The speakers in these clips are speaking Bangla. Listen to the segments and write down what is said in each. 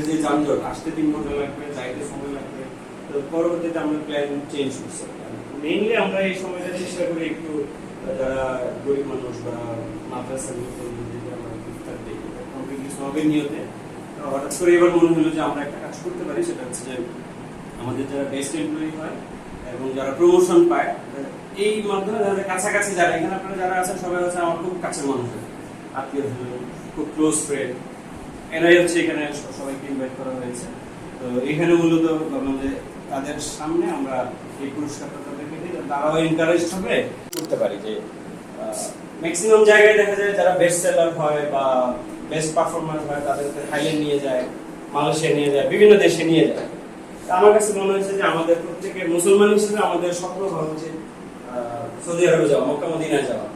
যে যানজট, আসতে 3 ঘন্টা লাগবে, যাইতে সময় লাগবে, তো পরবর্তীতে আমরা প্ল্যান চেঞ্জ করছি। মেইনলি আমরা এই সময়টা চেষ্টা করি একটু যারা গরিব মানুষ বা মাদ্রাসা সবের নিয়তে হঠাৎ করে এবার মনে হলো যে আমরা একটা কাজ করতে পারি, সেটা হচ্ছে যে আমাদের যারা বেস্ট এমপ্লয়ি হয় এবং যারা প্রমোশন পায় এই মাধ্যমে যাদের কাছাকাছি যারা এখানে আপনারা যারা আছেন সবাই হচ্ছে আমার খুব কাছের মানুষ, আত্মীয় খুব ক্লোজ ফ্রেন্ড, এরাই হচ্ছে এখানে সবাইকে ইনভাইট করা হয়েছে। তো এখানে মূলত ভাবলাম যে তাদের সামনে আমরা এই পুরস্কারটা তাদেরকে দিই, তারাও এনকারেজ হবে করতে পারি। যে ম্যাক্সিমাম জায়গায় দেখা যায় যারা বেস্ট সেলার হয় বা বেস্ট পারফরম্যান্স হয় তাদেরকে থাইল্যান্ড নিয়ে যায়, মালয়েশিয়া নিয়ে যায়, বিভিন্ন দেশে নিয়ে যায়। আমার কাছে মনে হয়েছে যে আমাদের প্রত্যেকের মুসলমান হিসেবে আমাদের স্বপ্ন হওয়া উচিত সৌদি আরবে যাওয়া, মক্কা মদিনায় যাওয়া।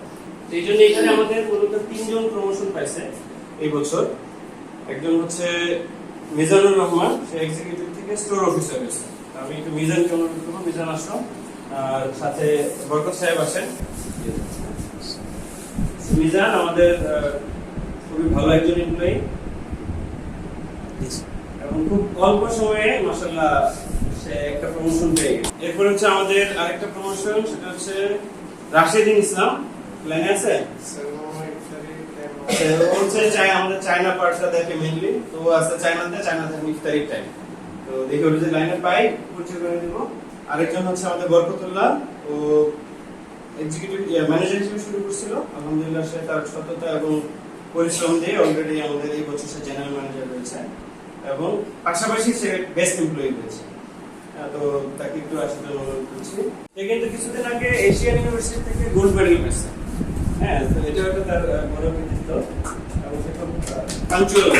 তো এই জন্য এখানে আমাদের মূলত 3 জন প্রমোশন পাইছে এই বছর। একজন হচ্ছে মিজানুর রহমান, সে এক্সিকিউটিভ থেকে স্টোর অফিসার হয়েছে। আমি একটু মিজানকে অনুরোধ করবো, মিজান আসলাম, আর সাথে বরকত সাহেব আছেন। মিজান আমাদের খুবই ভালো একজন এমপ্লয়ি এবং খুব অল্প সময়ে মাশাআল্লাহ সে একটা প্রমোশন পেয়ে গেছে। এরপর হচ্ছে আমাদের আরেকটা প্রমোশন, সেটা হচ্ছে রাশেদিন ইসলাম। প্ল্যানে আছে আমাদের চায়না পার্টটা দেখে মেইনলি, তো আছে চায়নাতে ইফতারি টাইম, তো দেখে ওটা যে লাইনে পাই পরিচয় করে দিব। আরেকজন হচ্ছে আমাদের বরকতুল্লাহ, ও এক্সিকিউটিভ ম্যানেজার হিসেবে শুরু করছিল, আলহামদুলিল্লাহ সে তার সততা এবং পরিশ্রম দিয়ে অলরেডি আমাদের এই বছর সে জেনারেল ম্যানেজার হয়েছে এবং পাশাপাশি সে বেস্ট এমপ্লয়ি হয়েছে। তো তাকে একটু আসলে অনুরোধ করছি। সে কিন্তু কিছুদিন আগে এশিয়ান ইউনিভার্সিটি থেকে গোল্ড মেডেল পেয়েছে। হ্যাঁ, তো এটা একটা তার বড় কৃতিত্ব এবং সে খুব পাঞ্চুয়াল।